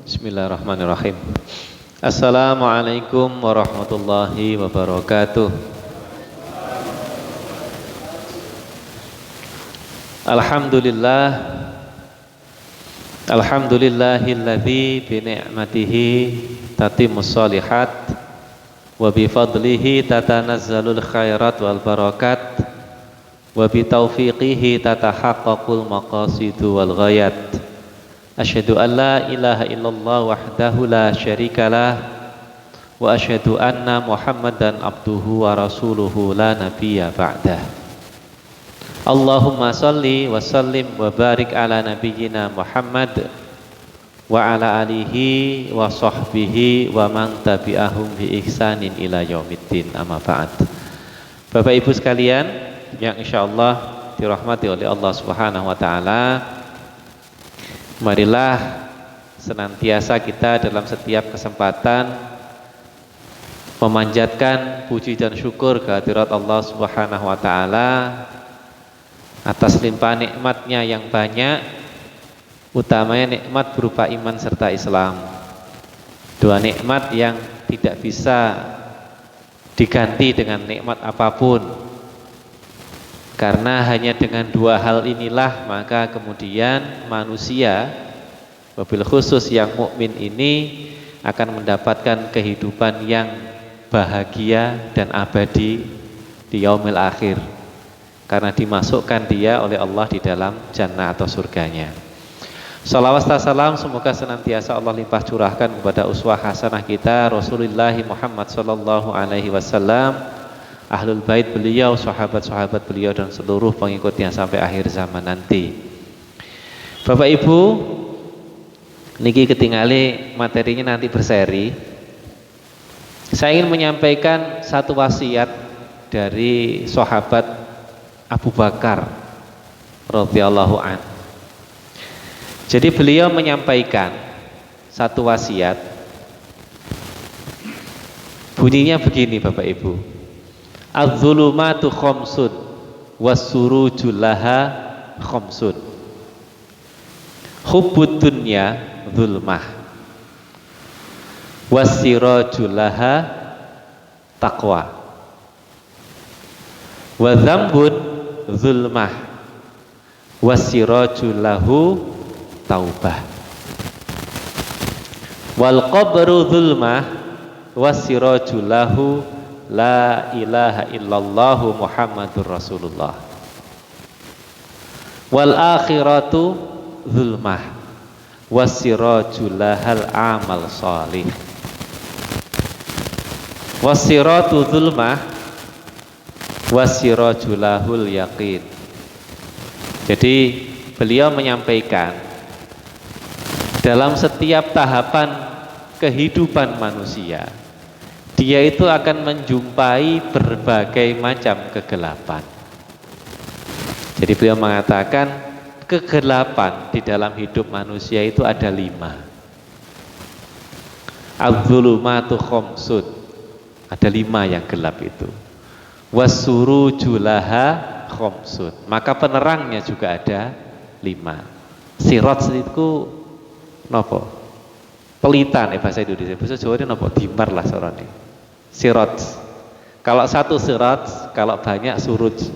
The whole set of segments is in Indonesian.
Bismillahirrahmanirrahim. Assalamualaikum warahmatullahi wabarakatuh. Alhamdulillah. Alhamdulillahilladzi bi ni'matihi tatimmus shalihat wa bi fadlihi tatanazzalul khairat wal barakat wa bi taufiqihi tatahaqqaqul maqasidu wal ghayat. Asyhadu an la ilaha illallah wahdahu la syarikalah wa asyhadu anna Muhammadan abduhu wa rasuluhu la nabiyya ba'dah. Allahumma salli wa sallim wa barik ala nabiyyina Muhammad wa ala alihi wa sahbihi wa man tabi'ahum bi ihsanin ila yaumiddin, amma ba'd. Bapak Ibu sekalian yang insyaallah dirahmati oleh Allah Subhanahu wa taala, marilah senantiasa kita dalam setiap kesempatan memanjatkan puji dan syukur kehadirat Allah Subhanahu wa taala atas limpahan nikmatnya yang banyak, utamanya nikmat berupa iman serta Islam. Dua nikmat yang tidak bisa diganti dengan nikmat apapun. Karena hanya dengan dua hal inilah maka kemudian manusia, wabil khusus yang mukmin ini, akan mendapatkan kehidupan yang bahagia dan abadi di yaumil akhir. Karena dimasukkan dia oleh Allah di dalam jannah atau surganya. Salawat dan salam semoga senantiasa Allah limpah curahkan kepada uswah hasanah kita Rasulullah Muhammad sallallahu alaihi wasallam, ahlul bait beliau, sahabat-sahabat beliau dan seluruh pengikutnya sampai akhir zaman nanti. Bapak Ibu, niki ketinggali materinya nanti berseri. Saya ingin menyampaikan satu wasiat dari sahabat Abu Bakar radhiyallahu an. Jadi beliau menyampaikan satu wasiat. Bunyinya begini Bapak Ibu. Az-zulumatu khamsun was-suruju laha khamsun. Hubbud dunya zulmah was-siraju laha taqwa. Wa dzambun zulmah was-siraju lahu taubah. Wal qabru zulmah was-siraju lahu la ilaha illallah Muhammadur Rasulullah. Wal akhiratu zulmah was-siraju lahal amal shalih. Was-siratu zulmah was-siraju lahul yaqin. Jadi beliau menyampaikan dalam setiap tahapan kehidupan manusia, dia itu akan menjumpai berbagai macam kegelapan. Jadi beliau mengatakan kegelapan di dalam hidup manusia itu ada 5. Az-zulumatu khamsun, ada 5 yang gelap itu. Was-suruju laha khamsun, maka penerangnya juga ada 5. Sirat itu nopo? Pelitan bahasa Indonesia. Bahasa Jawa ini nopo? Dimar lah sorone. Sirat. Kalau satu sirat, kalau banyak suruj.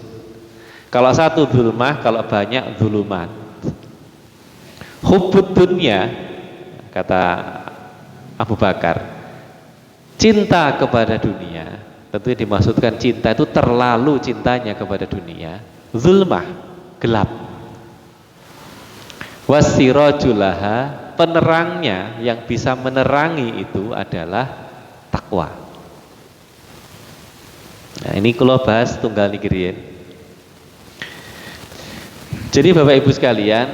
Kalau satu zulmah, kalau banyak zulumat. Hubbud dunya, kata Abu Bakar, cinta kepada dunia. Tentunya dimaksudkan cinta itu terlalu cintanya kepada dunia. Zulmah, gelap. Was-siraju laha, penerangnya yang bisa menerangi itu adalah takwa. Nah, ini kalau bahas tunggal niki. Jadi Bapak Ibu sekalian,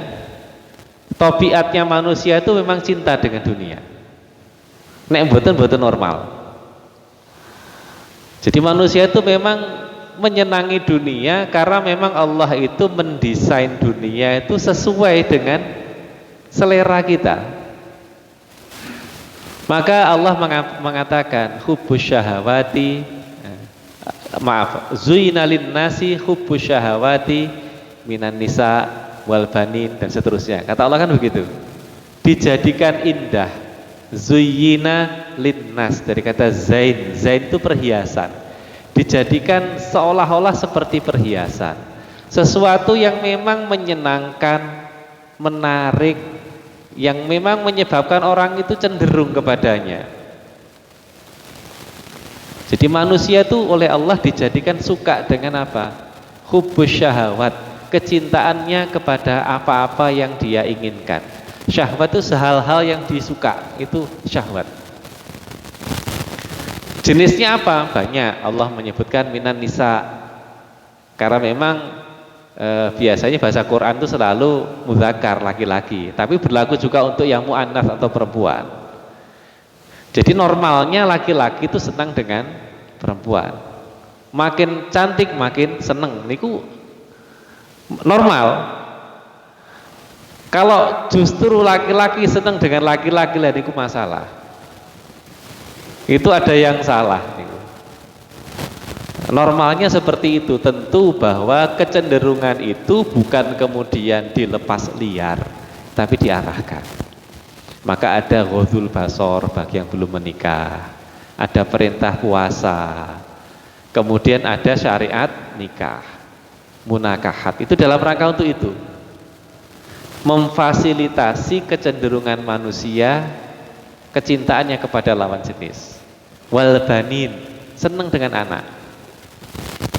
tabiatnya manusia itu memang cinta dengan dunia. Nek mboten normal. Jadi manusia itu memang menyenangi dunia karena memang Allah itu mendesain dunia itu sesuai dengan selera kita. Maka Allah mengatakan hubbus syahawati, zuyina lin-nasi hubbus syahawati minan nisa wal banin dan seterusnya. Kata Allah kan begitu. Dijadikan indah Zuyyina linnas dari kata zain. Zain itu perhiasan. Dijadikan seolah-olah seperti perhiasan. Sesuatu yang memang menyenangkan, menarik, yang memang menyebabkan orang itu cenderung kepadanya. Jadi manusia itu oleh Allah dijadikan suka dengan apa? Hubbus syahawat, kecintaannya kepada apa-apa yang dia inginkan. Syahwat itu hal-hal yang disuka, itu syahwat. Jenisnya apa? Banyak. Allah menyebutkan minan nisa. Karena memang biasanya bahasa Quran itu selalu mudzakkar, laki-laki. Tapi berlaku juga untuk yang muannats atau perempuan. Jadi normalnya laki-laki itu senang dengan perempuan. Makin cantik makin seneng. Niku normal. Kalau justru laki-laki senang dengan laki-laki lah niku masalah. Itu ada yang salah niku. Normalnya seperti itu. Tentu bahwa kecenderungan itu bukan kemudian dilepas liar, tapi diarahkan. Maka ada ghadul basor bagi yang belum menikah, ada perintah puasa, kemudian ada syariat nikah, munakahat. Itu dalam rangka untuk itu, memfasilitasi kecenderungan manusia, kecintaannya kepada lawan jenis. Wal banin, senang dengan anak.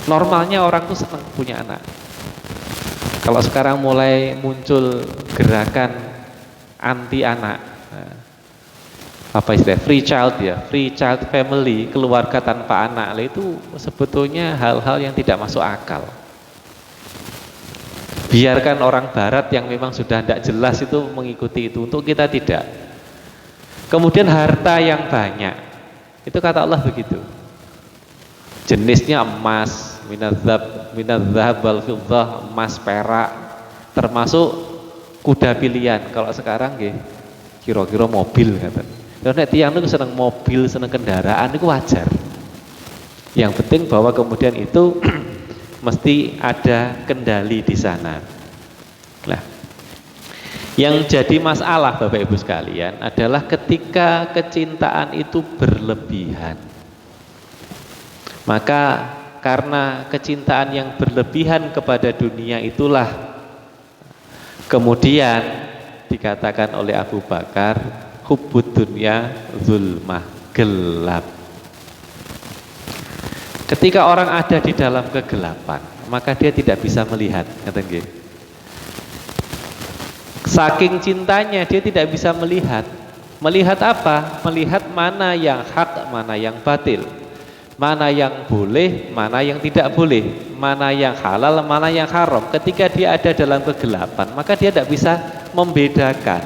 Normalnya orang tuh senang punya anak. Kalau sekarang mulai muncul gerakan anti anak, apa istilah free child ya, free child family, keluarga tanpa anak, itu sebetulnya hal-hal yang tidak masuk akal. Biarkan orang barat yang memang sudah tidak jelas itu mengikuti itu, untuk kita tidak. Kemudian harta yang banyak, itu kata Allah begitu, jenisnya emas, minadzhab wal fiddah, emas, perak, termasuk kuda pilihan. Kalau sekarang nggih kira-kira mobil kata. Kalau nek tiyang niku seneng mobil, seneng kendaraan itu wajar. Yang penting bahwa kemudian itu mesti ada kendali di sana. Nah, yang jadi masalah Bapak Ibu sekalian adalah ketika kecintaan itu berlebihan. Maka karena kecintaan yang berlebihan kepada dunia itulah kemudian dikatakan oleh Abu Bakar, hubbud dunya zulmah, gelap. Ketika orang ada di dalam kegelapan, maka dia tidak bisa melihat, kata nggih. Saking cintanya dia tidak bisa melihat. Melihat apa? Melihat mana yang hak, mana yang batil, mana yang boleh, mana yang tidak boleh, mana yang halal, mana yang haram. Ketika dia ada dalam kegelapan, maka dia tidak bisa membedakan.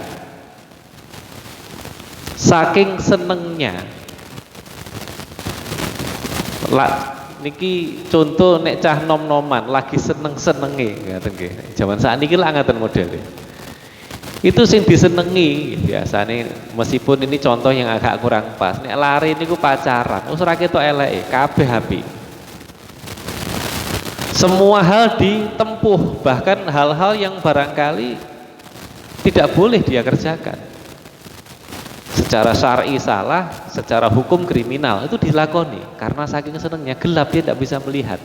Saking senengnya. Niki contoh nek cah nom-noman lagi seneng-senenge ngaten nggih. Zaman sakniki lak ngaten modele. Itu sing disenengi biasane, meskipun ini contoh yang agak kurang pas. Nek lari niku pacaran, wis ora ketok eleke, kabeh api. Semua hal ditempuh, bahkan hal-hal yang barangkali tidak boleh dia kerjakan. Secara syar'i salah, secara hukum kriminal, itu dilakoni karena saking senangnya, gelap dia tidak bisa melihat.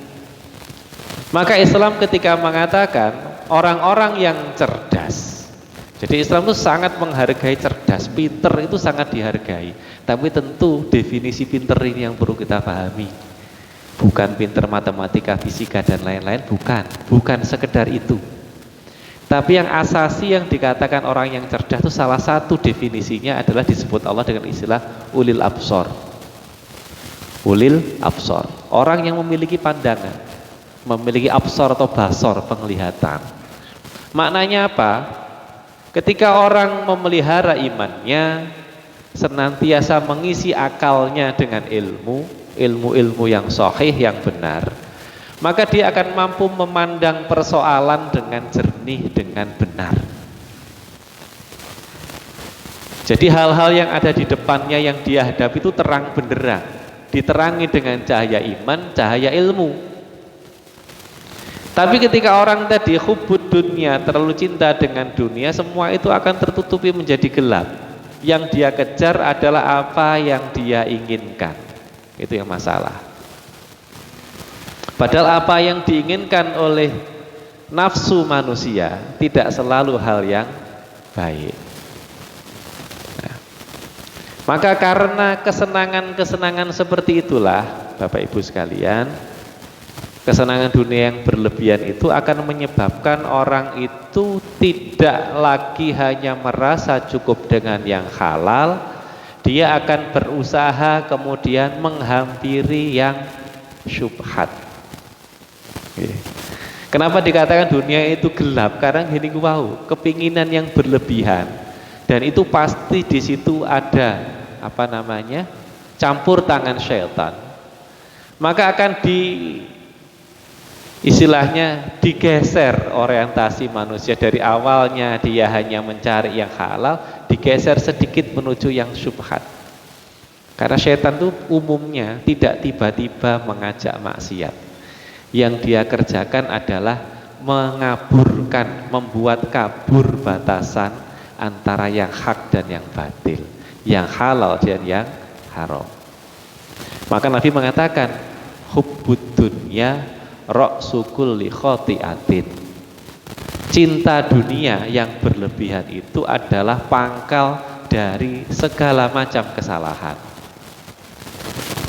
Maka Islam ketika mengatakan orang-orang yang cerdas, jadi Islam itu sangat menghargai cerdas, pinter itu sangat dihargai. Tapi tentu definisi pinter ini yang perlu kita pahami, bukan pinter matematika, fisika dan lain-lain, bukan sekedar itu. Tapi yang asasi yang dikatakan orang yang cerdas itu salah satu definisinya adalah disebut Allah dengan istilah ulil absor. Ulil absor, orang yang memiliki pandangan, memiliki absor atau basor, penglihatan. Maknanya apa? Ketika orang memelihara imannya, senantiasa mengisi akalnya dengan ilmu yang sahih, yang benar, maka dia akan mampu memandang persoalan dengan jernih, dengan benar. Jadi hal-hal yang ada di depannya yang dia hadapi itu terang benderang, diterangi dengan cahaya iman, cahaya ilmu. Tapi ketika orang tadi hubbud dunya, terlalu cinta dengan dunia, semua itu akan tertutupi menjadi gelap. Yang dia kejar adalah apa yang dia inginkan. Itu yang masalah. Padahal apa yang diinginkan oleh nafsu manusia tidak selalu hal yang baik. Nah, maka karena kesenangan-kesenangan seperti itulah Bapak Ibu sekalian, kesenangan dunia yang berlebihan itu akan menyebabkan orang itu tidak lagi hanya merasa cukup dengan yang halal, dia akan berusaha kemudian menghampiri yang syubhat. Kenapa dikatakan dunia itu gelap? Karena gini, wow, kepinginan yang berlebihan, dan itu pasti di situ ada campur tangan syaitan. Maka akan istilahnya digeser orientasi manusia dari awalnya dia hanya mencari yang halal, digeser sedikit menuju yang syubhat. Karena syaitan itu umumnya tidak tiba-tiba mengajak maksiat. Yang dia kerjakan adalah mengaburkan, membuat kabur batasan antara yang hak dan yang batil, yang halal dan yang haram. Maka Nabi mengatakan hubbud dunya ra'su kulli khoti'atin. Cinta dunia yang berlebihan itu adalah pangkal dari segala macam kesalahan.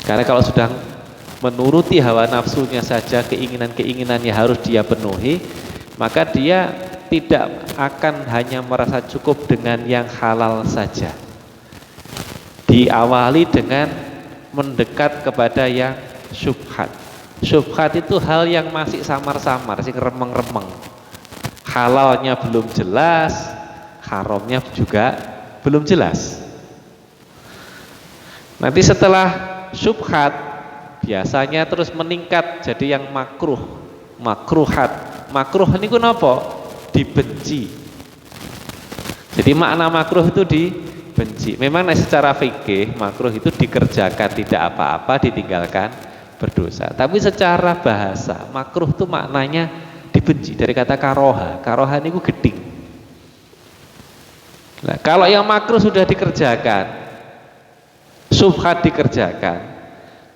Karena kalau sudah menuruti hawa nafsunya saja, keinginan-keinginannya harus dia penuhi, maka dia tidak akan hanya merasa cukup dengan yang halal saja. Diawali dengan mendekat kepada yang syubhat. Syubhat itu hal yang masih samar-samar, sing remeng-remeng. Halalnya belum jelas, haramnya juga belum jelas. Nanti setelah syubhat biasanya terus meningkat jadi yang makruh, makruhat. Makruh ini kenapa? Dibenci. Jadi makna makruh itu dibenci. Memang secara fikih makruh itu dikerjakan tidak apa-apa, ditinggalkan berdosa. Tapi secara bahasa makruh itu maknanya dibenci, dari kata karoha. Karoha ini geding. Nah, kalau yang makruh sudah dikerjakan, syubhat dikerjakan,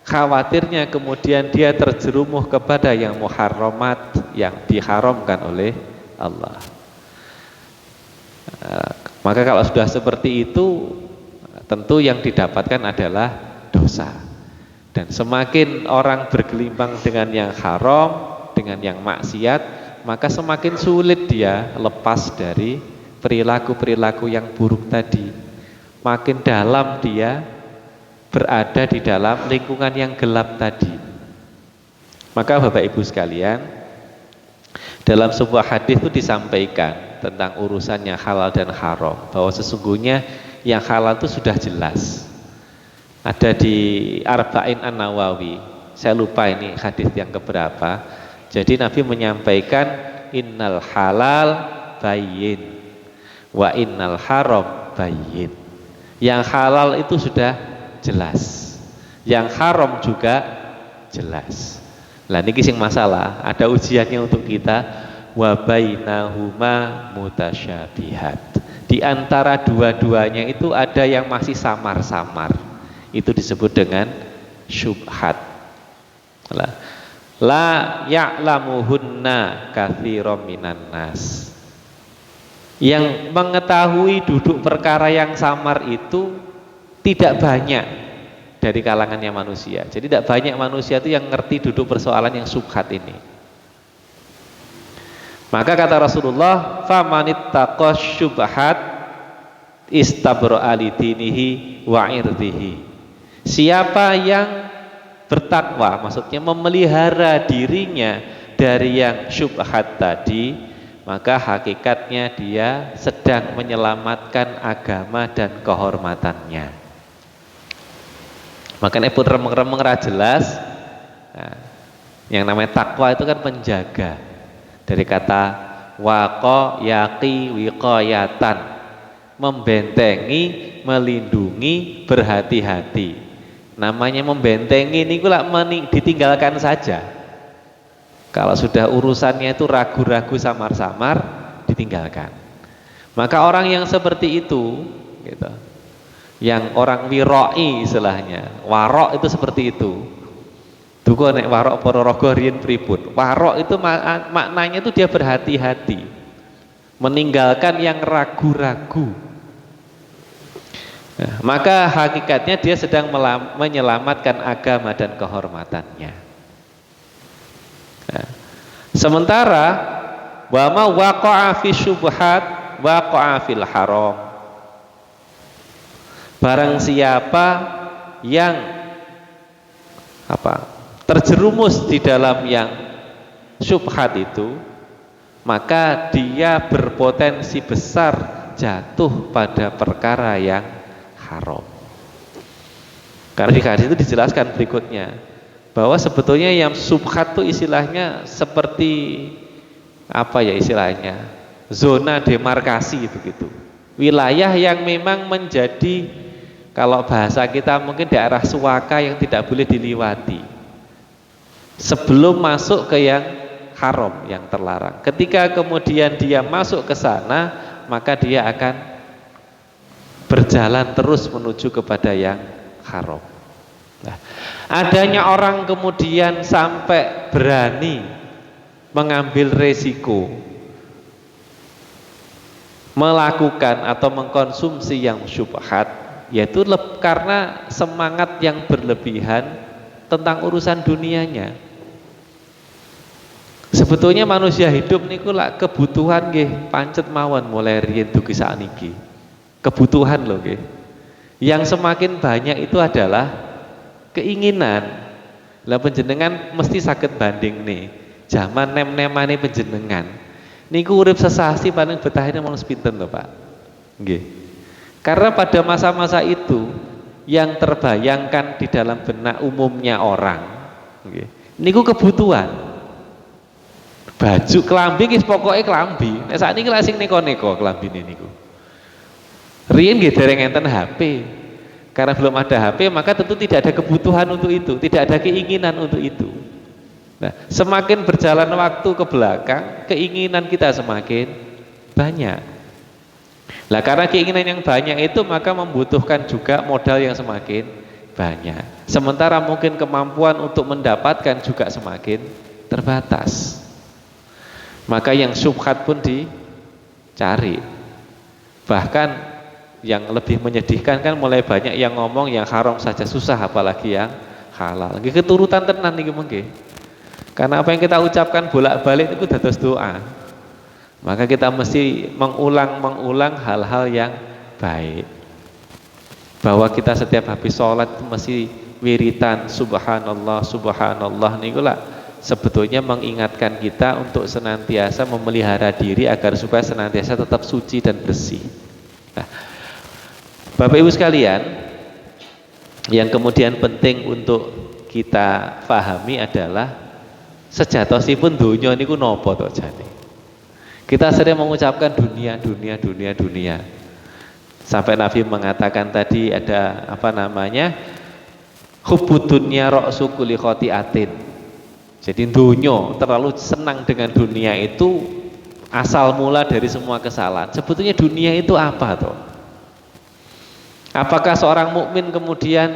khawatirnya kemudian dia terjerumuh kepada yang muharramat, yang diharamkan oleh Allah. Maka kalau sudah seperti itu, tentu yang didapatkan adalah dosa. Dan semakin orang bergelimbang dengan yang haram, dengan yang maksiat, maka semakin sulit dia lepas dari perilaku-perilaku yang buruk tadi. Makin dalam dia berada di dalam lingkungan yang gelap tadi. Maka Bapak Ibu sekalian, dalam sebuah hadis itu disampaikan tentang urusannya halal dan haram, bahwa sesungguhnya yang halal itu sudah jelas. Ada di Arba'in An-Nawawi, saya lupa ini hadis yang keberapa. Jadi Nabi menyampaikan innal halal bayyin wa innal haram bayyin. Yang halal itu sudah jelas, yang haram juga jelas. Lah niki sing masalah, ada ujiannya untuk kita, wa bainahuma mutasyabihat. Di antara dua-duanya itu ada yang masih samar-samar. Itu disebut dengan syubhat. La ya'lamuhunna katsiran minan nas. Yang mengetahui duduk perkara yang samar itu tidak banyak dari kalangannya manusia. Jadi tidak banyak manusia itu yang ngerti duduk persoalan yang syubhat ini. Maka kata Rasulullah, famanittaqash syubhat istabra'a li dinihi wa irdihi. Siapa yang bertakwa, maksudnya memelihara dirinya dari yang syubhat tadi, maka hakikatnya dia sedang menyelamatkan agama dan kehormatannya. Makanya pun remeng-remeng ra jelas. Nah, yang namanya takwa itu kan menjaga, dari kata waqa yaqi wiqayatan, membentengi, melindungi, berhati-hati. Namanya membentengi ini kula ditinggalkan saja. Kalau sudah urusannya itu ragu-ragu, samar-samar, ditinggalkan. Maka orang yang seperti itu gitu, yang orang wiroi istilahnya. Warok itu seperti itu. Duko nek warok Ponorogo riyen pripun. Warok itu maknanya itu dia berhati-hati, meninggalkan yang ragu-ragu. Nah, maka hakikatnya dia sedang menyelamatkan agama dan kehormatannya. Nah, sementara wa ma waqa'a fi syubhat waqa'a fil haram. Barang siapa yang terjerumus di dalam yang syubhat itu, maka dia berpotensi besar jatuh pada perkara yang haram. Karena di hadis itu dijelaskan berikutnya bahwa sebetulnya yang syubhat itu istilahnya seperti istilahnya zona demarkasi begitu. Wilayah yang memang menjadi, kalau bahasa kita mungkin daerah suaka yang tidak boleh diliwati sebelum masuk ke yang haram, yang terlarang. Ketika kemudian dia masuk ke sana, maka dia akan berjalan terus menuju kepada yang haram. Nah, adanya orang kemudian sampai berani mengambil resiko melakukan atau mengkonsumsi yang syubhat, yaitu karena semangat yang berlebihan tentang urusan dunianya. Sebetulnya manusia hidup niku lak kebutuhan nggih pancet mawon mulai riyen dugi sakniki. Kebutuhan loh nggih. Yang semakin banyak itu adalah keinginan. Lah panjenengan mesti saged banding nih. Zaman nem-nemane panjenengan. Niku urip sesasi paling betahane mung sepinten lho, Pak. Nggih. Karena pada masa-masa itu yang terbayangkan di dalam benak umumnya orang, nggih, niku kebutuhan. Baju klambi wis pokoke klambi. Nek sakniki lak sing neko-neko klambine niku. Riyen nggih dereng enten HP. Karena belum ada HP, maka tentu tidak ada kebutuhan untuk itu, tidak ada keinginan untuk itu. Nah, semakin berjalan waktu ke belakang, keinginan kita semakin banyak. Nah, karena keinginan yang banyak itu maka membutuhkan juga modal yang semakin banyak. Sementara mungkin kemampuan untuk mendapatkan juga semakin terbatas. Maka yang syubhat pun dicari. Bahkan yang lebih menyedihkan kan mulai banyak yang ngomong yang haram saja susah apalagi yang halal. Nggih keturutan tenan niki mengke. Karena apa yang kita ucapkan bolak-balik itu dados doa. Maka kita mesti mengulang hal-hal yang baik. Bahwa kita setiap habis sholat itu mesti wiritan subhanallah subhanallah niku lah sebetulnya mengingatkan kita untuk senantiasa memelihara diri agar supaya senantiasa tetap suci dan bersih. Nah, Bapak Ibu sekalian, yang kemudian penting untuk kita pahami adalah sejatosipun dunia niku nopo to jane. Kita sering mengucapkan dunia. Sampai Nabi mengatakan tadi ada hubbud dunya ra'su kulli khati'atin. Jadi dunia, terlalu senang dengan dunia itu asal mula dari semua kesalahan. Sebetulnya dunia itu apa toh? Apakah seorang mukmin kemudian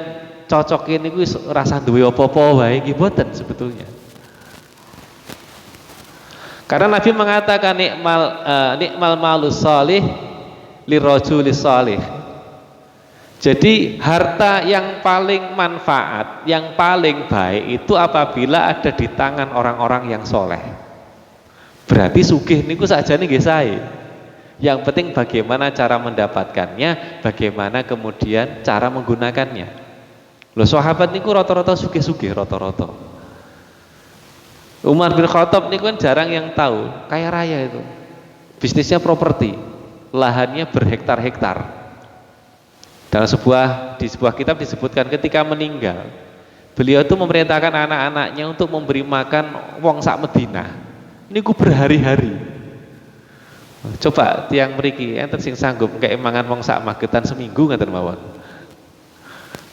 cocok ini rasa duwe apa-apa wae iki boten sebetulnya. Karena Nabi mengatakan nikmal malus salih lirajulis salih. Jadi harta yang paling manfaat, yang paling baik itu apabila ada di tangan orang-orang yang soleh. Berarti sugih niku sakjane nggih sae. Yang penting bagaimana cara mendapatkannya, bagaimana kemudian cara menggunakannya. Loh sahabat niku rata-rata sugih-sugih rata-rata. Umar bin Khattab niku kan jarang yang tahu, kaya raya itu. Bisnisnya properti, lahannya berhektar-hektar. Dalam di sebuah kitab disebutkan ketika meninggal, beliau itu memerintahkan anak-anaknya untuk memberi makan wong sak Madinah. Niku berhari-hari. Coba tiang mriki enten sing sanggup kayak mangan wong sak magetan seminggu ngaten mawon.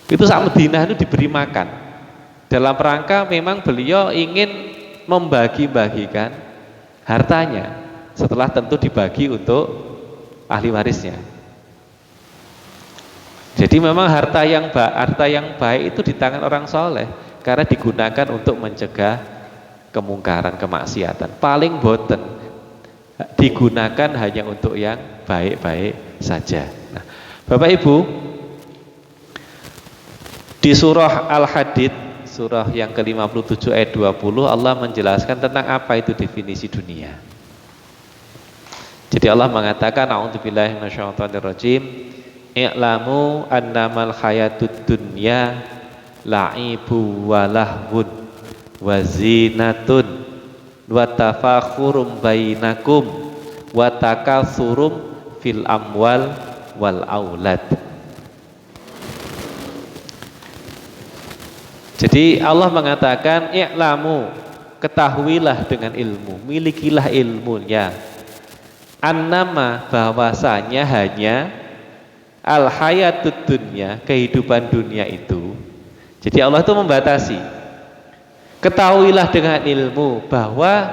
Itu sak Madinah itu diberi makan. Dalam rangka memang beliau ingin membagi-bagikan hartanya, setelah tentu dibagi untuk ahli warisnya. Jadi memang harta yang baik itu di tangan orang soleh karena digunakan untuk mencegah kemungkaran, kemaksiatan. Paling boten digunakan hanya untuk yang baik-baik saja. Nah, Bapak Ibu, di surah Al-Hadid, surah yang ke-57 ayat 20, Allah menjelaskan tentang apa itu definisi dunia. Jadi Allah mengatakan, a'udzubillahi minasyaitonirrajim, i'lamu annamal hayatud dunya la'ibu wa lahwun wa zinatun wa tafakhurum bainakum wa takatsurum fil amwal wal aulad. Jadi Allah mengatakan, i'lamu, ketahuilah dengan ilmu, milikilah ilmunya, annama, bahwasanya hanya al hayatud dunya, kehidupan dunia itu. Jadi Allah itu membatasi, ketahuilah dengan ilmu bahwa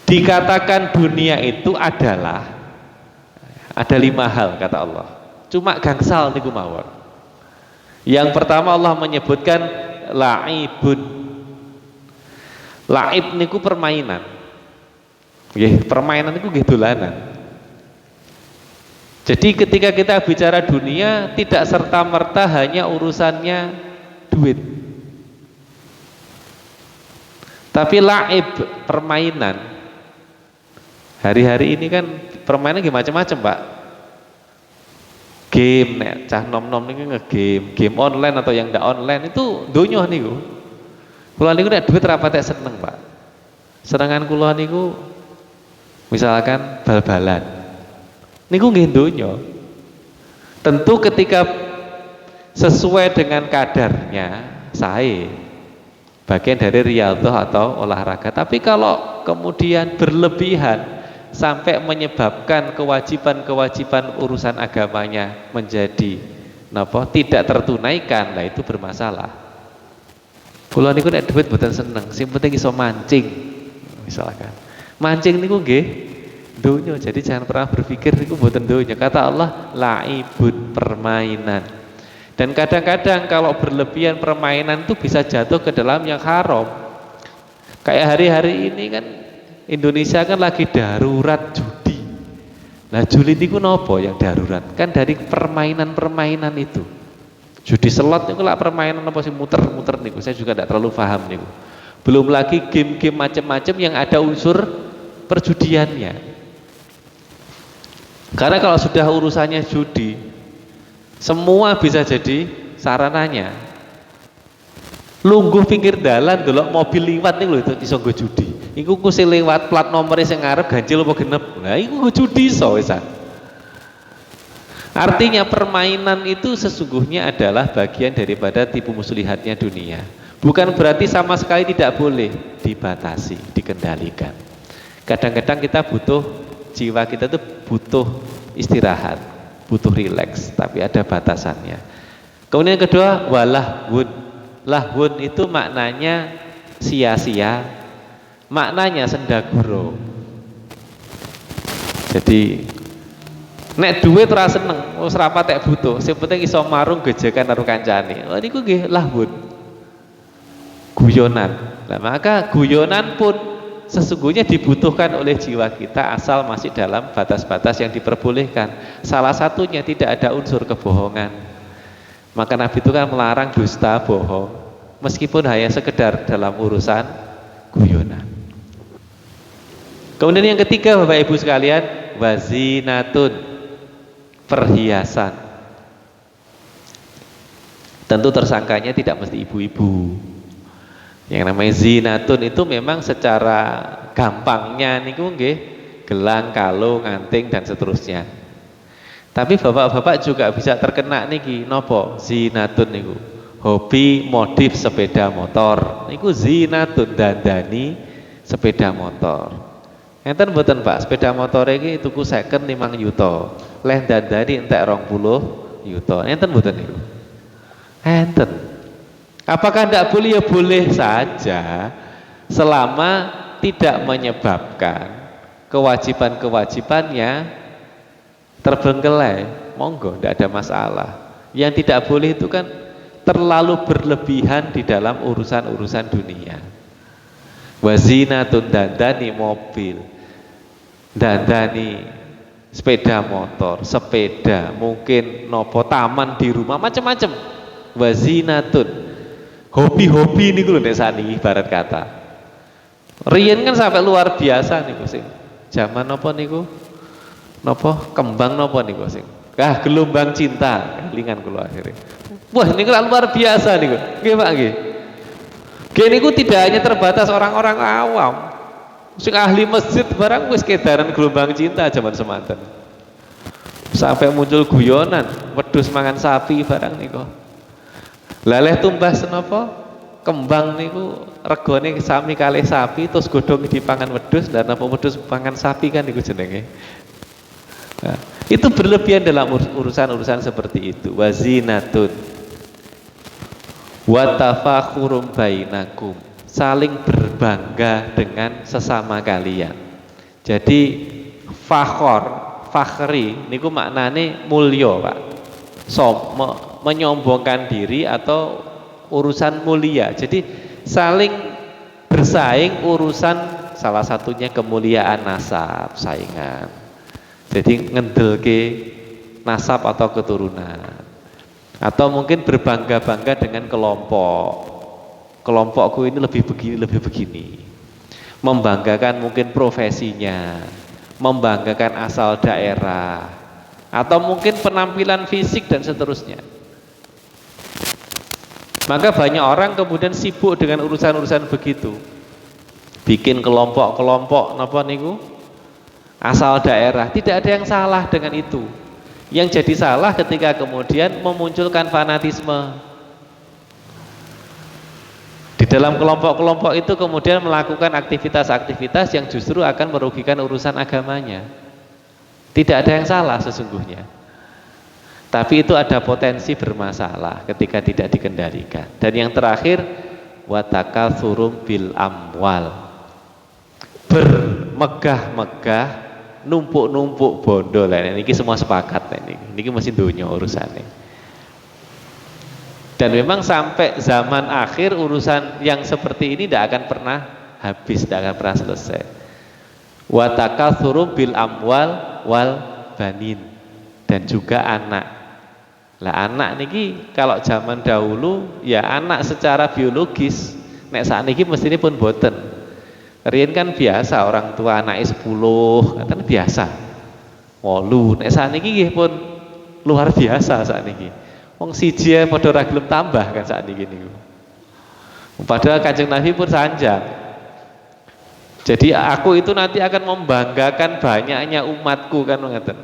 dikatakan dunia itu adalah ada 5 hal kata Allah. Cuma gangsal niku mawon. Yang pertama Allah menyebutkan la'ibun. La'ib niku permainan. Nggih, permainan niku nggih dolanan. Jadi ketika kita bicara dunia tidak serta-merta hanya urusannya duit. Tapi la'ib, permainan. Hari-hari ini kan permainan macam-macam, Pak. Game, cah nom-nom ini nge-game, game online atau yang tidak online itu donya niku. Kula niku nek duit ra patek seneng, Pak. Senengan kula niku misalkan bal-balan. Niku nggih donya. Tentu ketika sesuai dengan kadarnya sae, bagian dari riyadhah atau olahraga. Tapi kalau kemudian berlebihan sampai menyebabkan kewajiban-kewajiban urusan agamanya menjadi tidak tertunaikan, lah itu bermasalah. Kula niku nek duit mboten seneng, sing penting iso mancing. Misalkan. Mancing niku nggih donya, jadi jangan pernah berpikir niku mboten donya. Kata Allah, laibun, permainan. Dan kadang-kadang kalau berlebihan permainan itu bisa jatuh ke dalam yang haram. Kayak hari-hari ini kan Indonesia kan lagi darurat judi. Nah, judi niku nopo yang darurat? Kan dari permainan-permainan itu. Judi slot niku lah permainan apa sih muter-muter niku. Saya juga tidak terlalu paham niku. Belum lagi game-game macam-macam yang ada unsur perjudiannya. Karena kalau sudah urusannya judi, semua bisa jadi sarananya. Lungguh pinggir dalan delok mobil liwat niku lho itu iso nggo judi. Iku ku sing lewat plat nomor sing ngarep ganjil apa genep. Nah, iku nggo judi iso wisan. Artinya permainan itu sesungguhnya adalah bagian daripada tipu muslihatnya dunia. Bukan berarti sama sekali tidak boleh, dibatasi, dikendalikan. Kadang-kadang kita butuh, jiwa kita tuh butuh istirahat, butuh rileks, tapi ada batasannya. Kemudian yang kedua, walahwun. Lahwun itu maknanya sia-sia, maknanya sendaguro. Jadi nek duit ora seneng, wis ra patek butuh, sing penting iso marung gejekan karo kancane. Oh niku nggih lahwun. Guyonan. Nah, maka guyonan pun sesungguhnya dibutuhkan oleh jiwa kita asal masih dalam batas-batas yang diperbolehkan. Salah satunya tidak ada unsur kebohongan. Maka Nabi itu kan melarang dusta, bohong, meskipun hanya sekedar dalam urusan guyonan. Kemudian yang ketiga, Bapak Ibu sekalian, wazinatun, perhiasan. Tentu tersangkanya tidak mesti ibu-ibu. Yang namanya zinatun itu memang secara gampangnya niku nggih gelang, kalung, anting dan seterusnya. Tapi bapak-bapak juga bisa terkena niki nopo zinatun niku. Hobi modif sepeda motor. Niku zinatun, dandani sepeda motor. Enten mboten Pak, sepeda motor iki tuku second 5 juta. Leh dandani entek 20 juta. Enten mboten niku? Enten. Apakah tidak boleh? Ya boleh saja, selama tidak menyebabkan kewajiban-kewajibannya terbengkelai. monggo, tidak ada masalah. Yang tidak boleh itu kan terlalu berlebihan di dalam urusan-urusan dunia. Wazinatun, dandani mobil, dandani sepeda motor, sepeda, mungkin nopo taman di rumah, macam-macam. Wazinatun, hobi-hobi ini gue nek ibarat kata. Riyen kan sampai luar biasa nih sing. Zaman nopo niku? Nopo kembang nopo niku sing. Gelombang cinta, lingan kula akhirnya. Wah, niku luar biasa niku. Nggih Pak nggih. Nggih niku tidak hanya terbatas orang-orang awam. Sing ahli masjid barang wis kedaran gelombang cinta zaman semanten. Sampai muncul guyonan, wedhus mangan sapi barang niku. Laleh tumbas napa? Kembang niku regane sami kalih sapi terus godhong dipangan wedhus dan napa wedhus pangan sapi kan niku jenenge. Nah, itu berlebihan dalam urusan-urusan seperti itu. Wazinatun wa tafakhurum bainakum, saling berbangga dengan sesama kalian. Jadi fakhri niku maknane mulya, Pak. Menyombongkan diri atau urusan mulia. Jadi saling bersaing urusan salah satunya kemuliaan nasab, saingan. Jadi ngendelke nasab atau keturunan. Atau mungkin berbangga-bangga dengan kelompokku ini lebih begini. Membanggakan mungkin profesinya, membanggakan asal daerah, atau mungkin penampilan fisik dan seterusnya. Maka banyak orang kemudian sibuk dengan urusan-urusan begitu, bikin kelompok-kelompok napa niku asal daerah. Tidak ada yang salah dengan itu. Yang jadi salah ketika kemudian memunculkan fanatisme di dalam kelompok-kelompok itu, kemudian melakukan aktivitas-aktivitas yang justru akan merugikan urusan agamanya. Tidak ada yang salah sesungguhnya, tapi itu ada potensi bermasalah ketika tidak dikendalikan. Dan yang terakhir, watakatsurum bil amwal, bermegah-megah, numpuk-numpuk bondo lah. Ini semua sepakat ini mesti dunia urusannya. Dan memang sampai zaman akhir urusan yang seperti ini tidak akan pernah habis, tidak akan pernah selesai. Watakatsurum bil amwal wal banin, dan juga anak. Lah anak niki kalau zaman dahulu ya anak secara biologis, nek sakniki mestine pun boten. Riyen kan biasa orang tua anaknya 10, kan biasa. 8, nek sakniki nggih pun luar biasa sakniki. Wong siji ae padha ra gelem tambah kan sakniki niku. Padahal Kanjeng Nabi pun sanjang. Jadi aku itu nanti akan membanggakan banyaknya umatku kan ngoten.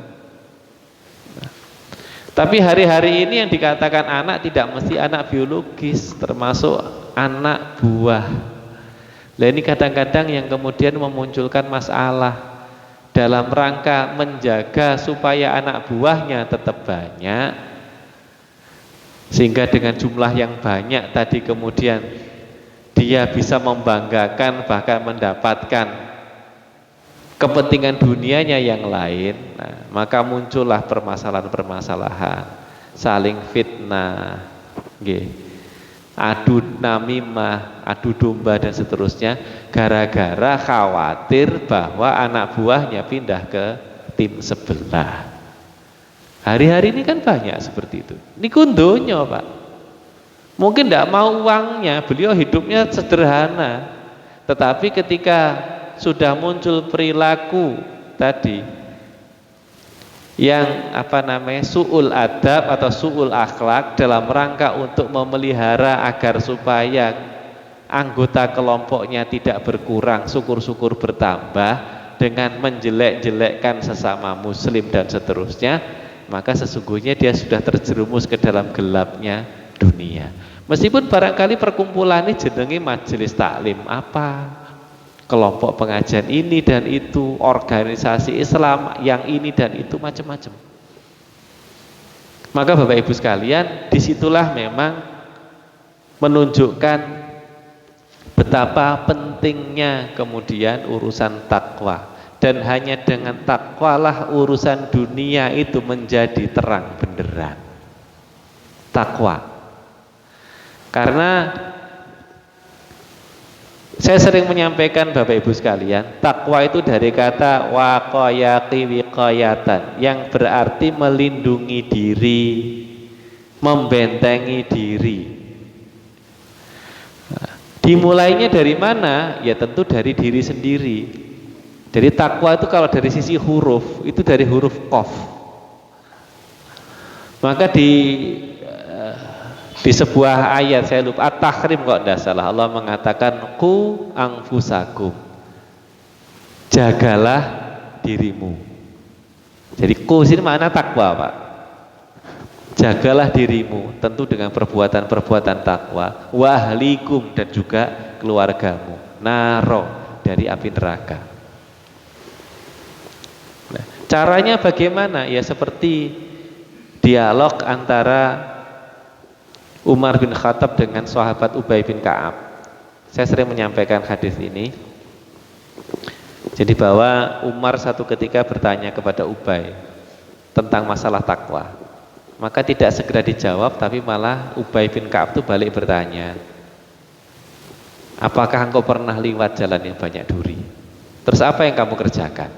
Tapi hari-hari ini yang dikatakan anak tidak mesti anak biologis, termasuk anak buah. Nah ini kadang-kadang yang kemudian memunculkan masalah dalam rangka menjaga supaya anak buahnya tetap banyak, sehingga dengan jumlah yang banyak tadi kemudian dia bisa membanggakan bahkan mendapatkan kepentingan dunianya yang lain. Nah, maka muncullah permasalahan-permasalahan, saling fitnah, adu namimah, adu domba dan seterusnya, gara-gara khawatir bahwa anak buahnya pindah ke tim sebelah. Hari-hari ini kan banyak seperti itu. Ini kundonya Pak. Mungkin tidak mau uangnya, beliau hidupnya sederhana. Tetapi ketika sudah muncul perilaku tadi yang su'ul adab atau su'ul akhlak dalam rangka untuk memelihara agar supaya anggota kelompoknya tidak berkurang, syukur-syukur bertambah dengan menjelek-jelekkan sesama muslim dan seterusnya, maka sesungguhnya dia sudah terjerumus ke dalam gelapnya dunia. Meskipun barangkali perkumpulan ini jenenge majelis taklim kelompok pengajian ini dan itu, organisasi Islam yang ini dan itu, macam-macam. Maka Bapak Ibu sekalian, disitulah memang menunjukkan betapa pentingnya kemudian urusan takwa dan hanya dengan takwalah urusan dunia itu menjadi terang benderang. Takwa. Karena saya sering menyampaikan Bapak Ibu sekalian, takwa itu dari kata waqayaqi wiqayatan, yang berarti melindungi diri, membentengi diri. Dimulainya dari mana? Ya tentu dari diri sendiri. Jadi takwa itu kalau dari sisi huruf, itu dari huruf qaf. Maka di sebuah ayat, saya lupa, At-Tahrim kok tidak salah, Allah mengatakan qu anfusakum, jagalah dirimu. Jadi qu sini makna takwa, Pak. Jagalah dirimu, tentu dengan perbuatan-perbuatan takwa, wa ahlikum, dan juga keluargamu, naro, dari api neraka. Nah, caranya bagaimana? Ya seperti dialog antara Umar bin Khattab dengan sahabat Ubay bin Ka'ab. Saya sering menyampaikan hadis ini. Jadi bahwa Umar satu ketika bertanya kepada Ubay tentang masalah takwa. Maka tidak segera dijawab, tapi malah Ubay bin Ka'ab itu balik bertanya, apakah engkau pernah lewat jalan yang banyak duri? Terus apa yang kamu kerjakan?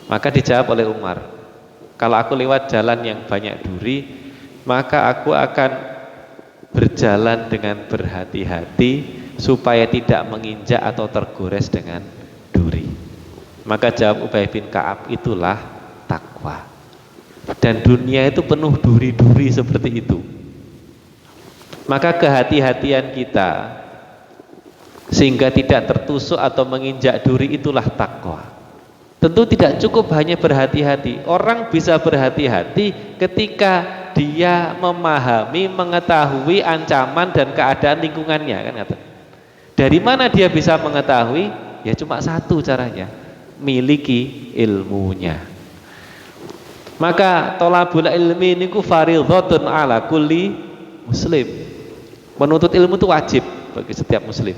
Maka dijawab oleh Umar, kalau aku lewat jalan yang banyak duri, maka aku akan berjalan dengan berhati-hati supaya tidak menginjak atau tergores dengan duri. Maka jawab Ubay bin Ka'ab, itulah takwa. Dan dunia itu penuh duri-duri seperti itu. Maka kehati-hatian kita sehingga tidak tertusuk atau menginjak duri, itulah takwa. Tentu tidak cukup hanya berhati-hati. Orang bisa berhati-hati ketika dia memahami, mengetahui ancaman dan keadaan lingkungannya, kan kata. Dari mana dia bisa mengetahui? Ya cuma satu caranya, miliki ilmunya. Maka tolabul ilmi niku fardhatun ala kulli muslim. Menuntut ilmu itu wajib bagi setiap muslim.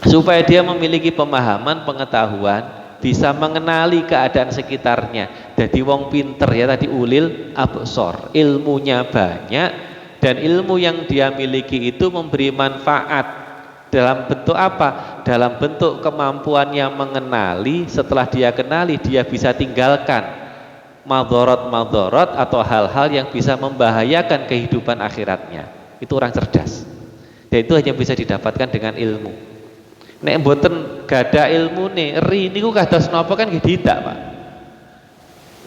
Supaya dia memiliki pemahaman, pengetahuan, bisa mengenali keadaan sekitarnya. Jadi wong pinter ya tadi, ulil absor, ilmunya banyak, dan ilmu yang dia miliki itu memberi manfaat dalam bentuk apa? Dalam bentuk kemampuannya mengenali. Setelah dia kenali, dia bisa tinggalkan madorot-madorot atau hal-hal yang bisa membahayakan kehidupan akhiratnya. Itu orang cerdas, dan itu hanya bisa didapatkan dengan ilmu. Nek mboten gada ilmu nih, ri niku kados napa kan tidak, Pak.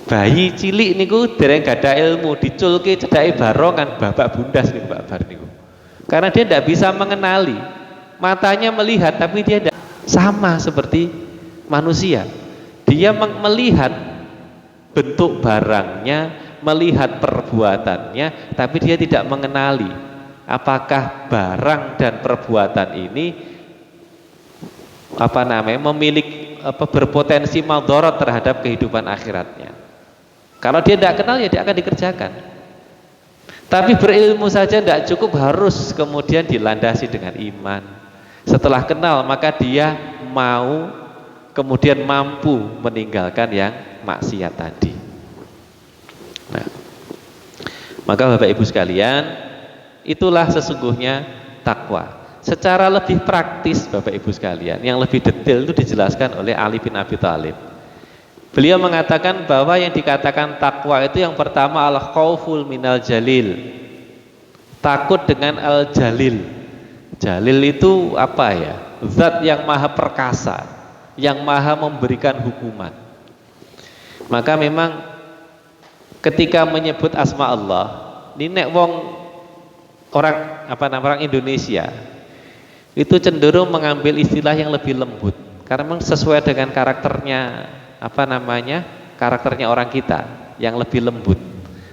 Bayi cilik niku dereng gada ilmu, diculke cedhake barongan babak bundas niku Pak bar niku. Karena dia tidak bisa mengenali. Matanya melihat tapi dia tidak, sama seperti manusia. Dia melihat bentuk barangnya, melihat perbuatannya, tapi dia tidak mengenali apakah barang dan perbuatan ini memiliki berpotensi madharat terhadap kehidupan akhiratnya. Kalau dia tidak kenal, ya dia akan dikerjakan. Tapi berilmu saja tidak cukup, harus kemudian dilandasi dengan iman. Setelah kenal, maka dia mau kemudian mampu meninggalkan yang maksiat tadi. Nah, maka Bapak Ibu sekalian, itulah sesungguhnya takwa. Secara lebih praktis Bapak Ibu sekalian, yang lebih detail itu dijelaskan oleh Ali bin Abi Thalib. Beliau mengatakan bahwa yang dikatakan takwa itu yang pertama al-khauful minal jalil, takut dengan al-jalil. Jalil itu apa ya? Zat yang maha perkasa, yang maha memberikan hukuman. Maka memang ketika menyebut asma Allah, ini nek wong orang Indonesia itu cenderung mengambil istilah yang lebih lembut, karena memang sesuai dengan karakternya karakternya orang kita yang lebih lembut.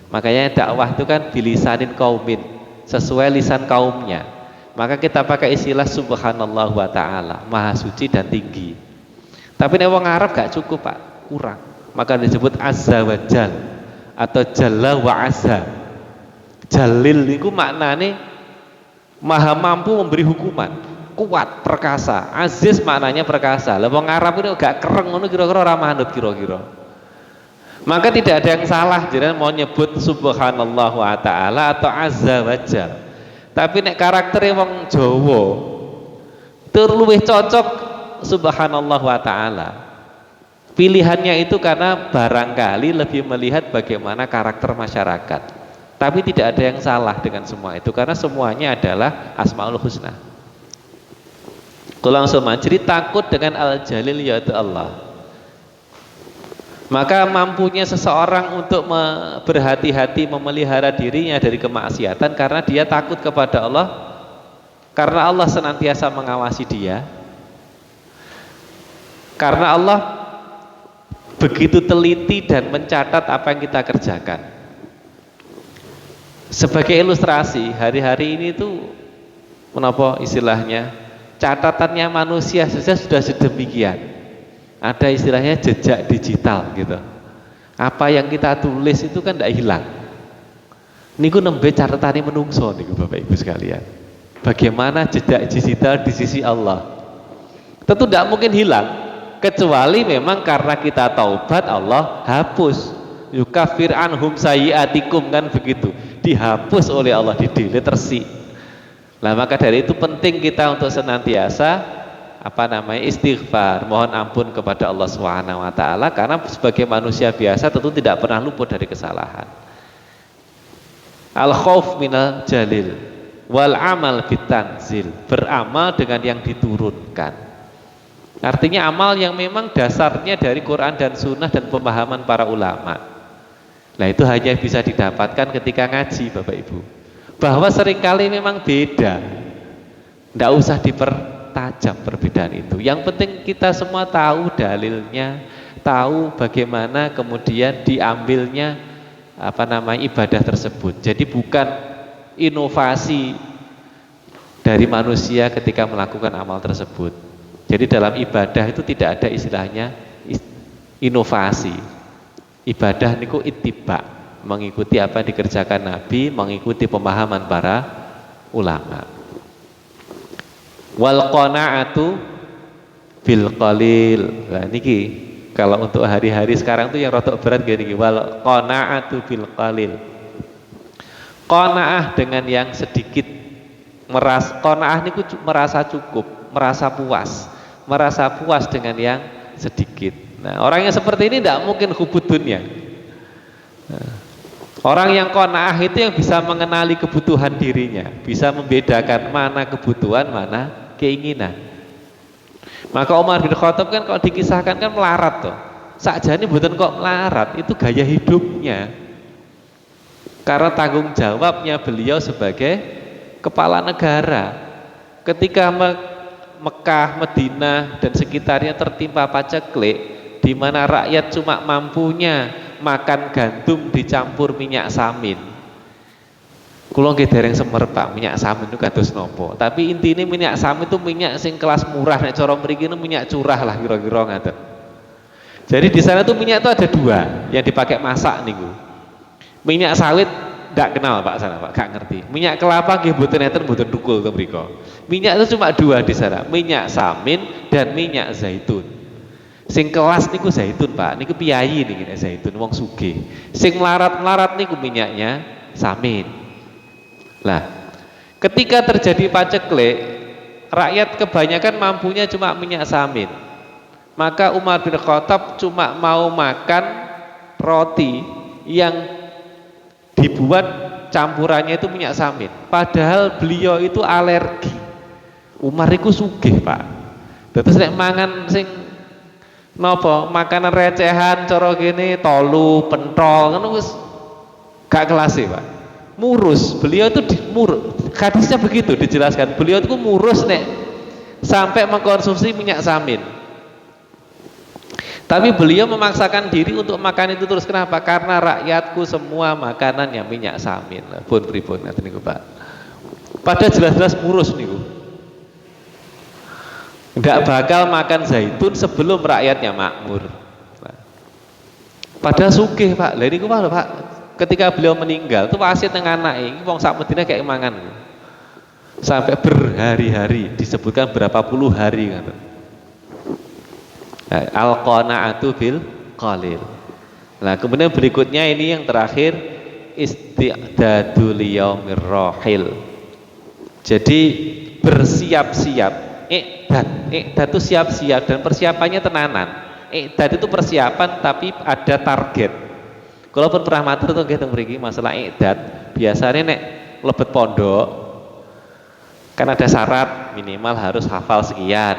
Makanya dakwah itu kan bilisanin kaumin, sesuai lisan kaumnya. Maka kita pakai istilah subhanallah wa ta'ala, maha suci dan tinggi. Tapi nek wong Arab gak cukup, Pak, kurang. Maka disebut azza wa jal atau jalla wa azza. Jalil itu maknanya maha mampu memberi hukuman. kuat, perkasa. Aziz maknanya perkasa. Lah wong Arab ini gak kereng ngono kira-kira ora manut kira-kira. Maka tidak ada yang salah jenengan mau nyebut subhanallah wa ta'ala atau azza wa jal. Tapi nek karaktere wong Jawa tur luwih cocok subhanallah wa ta'ala. Pilihannya itu karena barangkali lebih melihat bagaimana karakter masyarakat. Tapi tidak ada yang salah dengan semua itu karena semuanya adalah Asmaul Husna. Kalau langsung jadi takut dengan Al-Jalil yaitu Allah. Maka mampunya seseorang untuk berhati-hati memelihara dirinya dari kemaksiatan karena dia takut kepada Allah, karena Allah senantiasa mengawasi dia, karena Allah begitu teliti dan mencatat apa yang kita kerjakan. Sebagai ilustrasi, hari-hari ini tuh menapa istilahnya, catatannya manusia saja sudah sedemikian. Ada istilahnya jejak digital gitu. Apa yang kita tulis itu kan tidak hilang. Niku nembe catatane menungso niku Bapak Ibu sekalian. Bagaimana jejak digital di sisi Allah? Tentu tidak mungkin hilang, kecuali memang karena kita taubat Allah hapus. Yukafir anhum sayyiatikum kan begitu. Dihapus oleh Allah, di-delete tersi. Nah, maka dari itu penting kita untuk senantiasa istighfar, mohon ampun kepada Allah Subhanahu wa taala karena sebagai manusia biasa tentu tidak pernah luput dari kesalahan. Al khauf minal jalil wal amal bitanzil, beramal dengan yang diturunkan. Artinya amal yang memang dasarnya dari Quran dan Sunnah dan pemahaman para ulama. Nah, itu hanya bisa didapatkan ketika ngaji Bapak Ibu. Bahwa seringkali memang beda. Tidak usah dipertajam perbedaan itu. Yang penting kita semua tahu dalilnya, tahu bagaimana kemudian diambilnya ibadah tersebut. Jadi bukan inovasi dari manusia ketika melakukan amal tersebut. Jadi dalam ibadah itu tidak ada istilahnya inovasi. Ibadah niku ittiba, mengikuti apa yang dikerjakan Nabi, mengikuti pemahaman para ulama. Wal qanaatu bil qalil. Nah niki kalau untuk hari-hari sekarang tuh yang rotok berat gini, wal qanaatu bil qalil. Qanaah dengan yang sedikit, qanaah niku merasa cukup, merasa puas dengan yang sedikit. Nah, orang yang seperti ini tidak mungkin hubud dunia. Nah, orang yang qanaah itu yang bisa mengenali kebutuhan dirinya, bisa membedakan mana kebutuhan, mana keinginan. Maka Umar bin Khattab kan kalau dikisahkan kan melarat tuh. Sakjane mboten kok melarat, itu gaya hidupnya. Karena tanggung jawabnya beliau sebagai kepala negara. Ketika Mekah, Madinah dan sekitarnya tertimpa paceklik, di mana rakyat cuma mampunya makan gandum dicampur minyak samin. Kula nggih dereng semer Pak, minyak samin itu kados nopo. Tapi intinya minyak samin itu minyak sing kelas murah, nek cara mriki minyak curah lah kira-kira ngaten. Jadi di sana tuh minyak itu ada dua yang dipakai masak niku. Minyak sawit nggak kenal Pak sana Pak, gak ngerti. Minyak kelapa nggih mboten enten, mboten dukul to mriko. Minyak itu cuma dua di sana, minyak samin dan minyak zaitun. Sing kelas niku zaitun Pak, niku piyayi niki zaitun wong sugih. Sing melarat-melarat niku minyaknya samin. Lah, ketika terjadi paceklik, rakyat kebanyakan mampunya cuma minyak samin. Maka Umar bin Khattab cuma mau makan roti yang dibuat campurannya itu minyak samin. Padahal beliau itu alergi. Umar iku sugih Pak. Terus nek mangan sing napa makanan recehan cara kene tolu, pentol ngono wis gak kelas Pak. Murus. Beliau itu hadisnya begitu dijelaskan. Beliau itu murus nek sampai mengkonsumsi minyak samin. Tapi beliau memaksakan diri untuk makan itu terus. Kenapa? Karena rakyatku semua makanannya minyak samin. Pun pripun ngaten niku Pak. Padahal jelas-jelas murus niku. Enggak bakal makan zaitun sebelum rakyatnya makmur. Padahal sugih Pak. Lha niku Pak, ketika beliau meninggal itu wasiat nang anake iki wong sak Madinah kayak mangan. sampai berhari-hari, disebutkan berapa puluh hari kan. Al-qanaatu bil qalil. Nah, kemudian berikutnya ini yang terakhir, isti'dadul yaumir rahil. Jadi bersiap-siap, i'dad itu siap-siap dan persiapannya tenanan. I'dad itu persiapan tapi ada target. Kalau pun pernah matur tuh nggih teng mriki masalah i'dad, biasanya nek lebet pondok kan ada syarat minimal harus hafal sekian.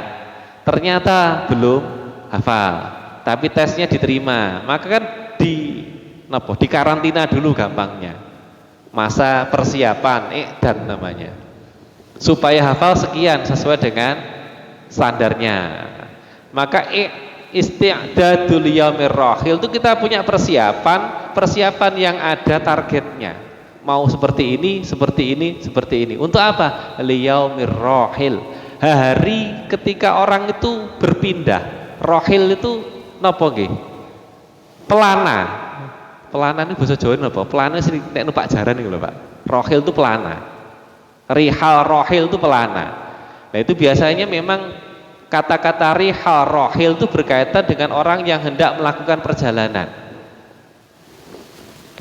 Ternyata belum hafal, tapi tesnya diterima, maka kan di karantina dulu gampangnya. Masa persiapan i'dad namanya. Supaya hafal sekian sesuai dengan standarnya. Maka isti'dadul yaumir rahil itu kita punya persiapan yang ada targetnya. Mau seperti ini, seperti ini, seperti ini. Untuk apa? Liyaumir rahil. Hari ketika orang itu berpindah. Rahil itu napa nggih? Pelana. Pelana ini bahasa Jawa napa? Pelana sing nek numpak jaran niku lho, Pak. Rahil itu pelana. Rihal rohil itu pelana. Nah itu biasanya memang kata-kata rihal rohil itu berkaitan dengan orang yang hendak melakukan perjalanan.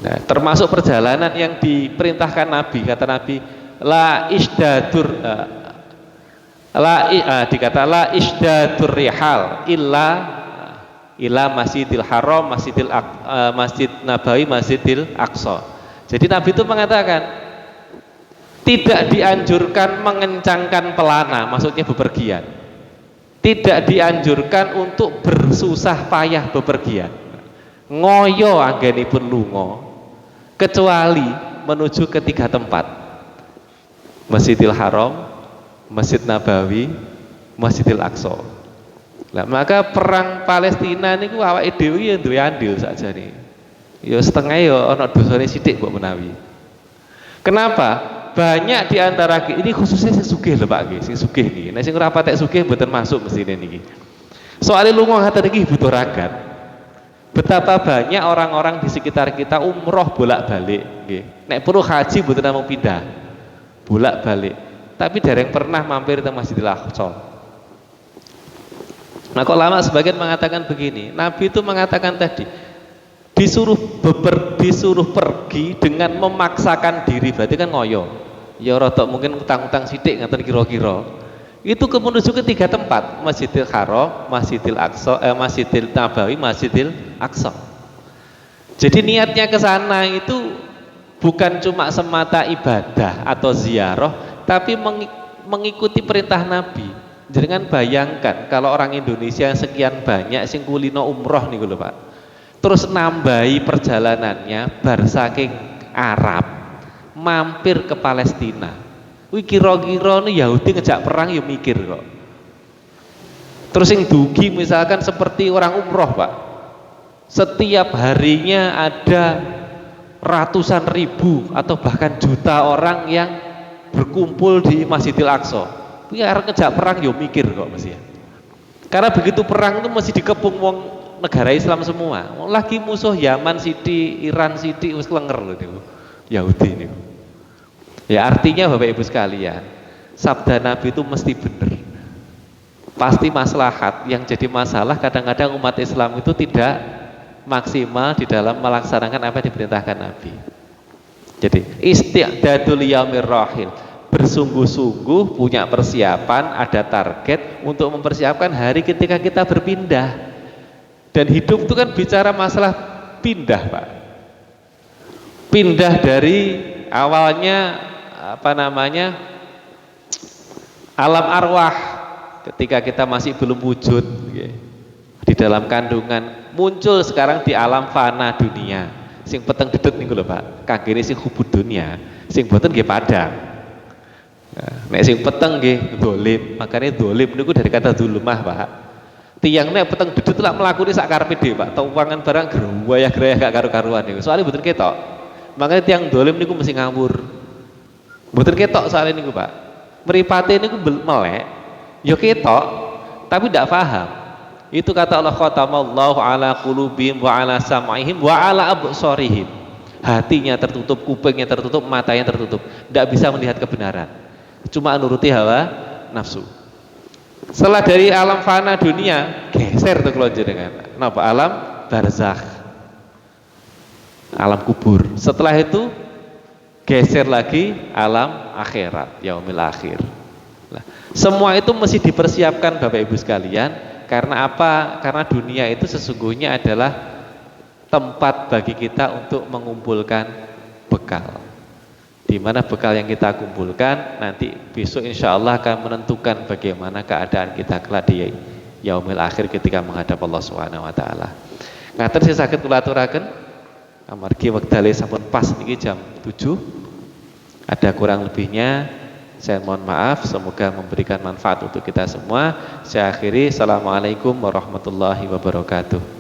Nah, termasuk perjalanan yang diperintahkan Nabi, kata Nabi la isdadur dikata la isdadur rihal illa masjidil haram, masjid Nabawi, masjidil Aqsa. Jadi Nabi itu mengatakan tidak dianjurkan mengencangkan pelana, maksudnya bepergian. Tidak dianjurkan untuk bersusah payah bepergian. Ngoyo anggenipun lunga, kecuali menuju ke 3 tempat. Masjidil Haram, Masjid Nabawi, Masjidil Aqsa. Nah, maka perang Palestina niku awake dhewe ya duwe andil sakjane. Ya setengah ya ana dosane sithik mbok menawi. Kenapa? Banyak diantara ini khususnya sing sugih lho Pak nggih, sing sugih niki. Nek sing ora patek sugih mboten masuk mesine niki. Soale lunga ngaten iki butuh ragat. Betapa banyak orang-orang di sekitar kita umroh bolak-balik nggih. Nek perlu haji mboten namung pindah. Bolak-balik. Tapi dereng pernah mampir ke Masjidil Aqsa. Nah, kok lama sebagian mengatakan begini, Nabi itu mengatakan tadi disuruh pergi dengan memaksakan diri, berarti kan ngoyo ya rotok mungkin utang-utang sidik ngaten kira-kira itu menuju ke 3 tempat, Masjidil Haram, Masjidil Aqsa, Masjidil Nabawi, Masjidil Aqsa. Jadi niatnya ke sana itu bukan cuma semata ibadah atau ziarah, tapi mengikuti perintah Nabi. Jangan bayangkan kalau orang Indonesia sekian banyak sing kulino umroh nih lho Pak, terus nambahi perjalanannya bar saking Arab mampir ke Palestina. Wih kira-kira nih Yahudi ngejak perang ya mikir kok. Terus yang dugi misalkan seperti orang umroh Pak, setiap harinya ada ratusan ribu atau bahkan juta orang yang berkumpul di Masjidil Aqsa. Wih arep ngejak perang ya mikir kok mesti ya. Karena begitu perang itu mesti dikepung wong negara Islam semua. Lagi musuh Yaman Siti, Iran Siti wis lenger lho niku. Yahudi niku. Ya artinya Bapak Ibu sekalian, sabda Nabi itu mesti benar. Pasti maslahat. Yang jadi masalah kadang-kadang umat Islam itu tidak maksimal di dalam melaksanakan apa yang diperintahkan Nabi. Jadi isti'dadul yaumir rahil, bersungguh-sungguh punya persiapan, ada target untuk mempersiapkan hari ketika kita berpindah. Dan hidup itu kan bicara masalah pindah Pak. Pindah dari awalnya alam arwah ketika kita masih belum wujud di dalam kandungan, muncul sekarang di alam fana dunia. Sing peteng dedut nih lho Pak, kagene sing hubud dunia, sing boten nggih padang. Nek sing peteng nggih dolim, makanya dolim niku dari kata zulmah Pak. Tiang nek peteng dedut lak mlakune sak karepe dhewe Pak, tuwangan barang gerwayah-gerwayah gak karu-karuan niku. Soalnya boten ketok. Makanya tiang dolim niku mesti ngawur. Mboten ketok soalnya niku Pak. Mripate niku melek, ya ketok, tapi ndak paham. Itu kata Allah, khatamallahu ala qulubihim wa ala sam'ihim wa ala absarihim. Hatinya tertutup, kupingnya tertutup, matanya tertutup, ndak bisa melihat kebenaran. cuma nuruti hawa nafsu. Setelah dari alam fana dunia, geser tuh kalau jenengan. Kenapa? Alam barzakh, alam kubur. Setelah itu geser lagi alam akhirat, yaumil akhir. Nah, semua itu mesti dipersiapkan Bapak Ibu sekalian. Karena apa? Karena dunia itu sesungguhnya adalah tempat bagi kita untuk mengumpulkan bekal. Di mana bekal yang kita kumpulkan nanti besok insya Allah akan menentukan bagaimana keadaan kita kelak di yaumil akhir ketika menghadap Allah Subhanahu wa taala. Ngaten sing saged kula aturaken amargi wektale sampun pas niki jam 7. Ada kurang lebihnya saya mohon maaf, semoga memberikan manfaat untuk kita semua. Saya akhiri, assalamualaikum warahmatullahi wabarakatuh.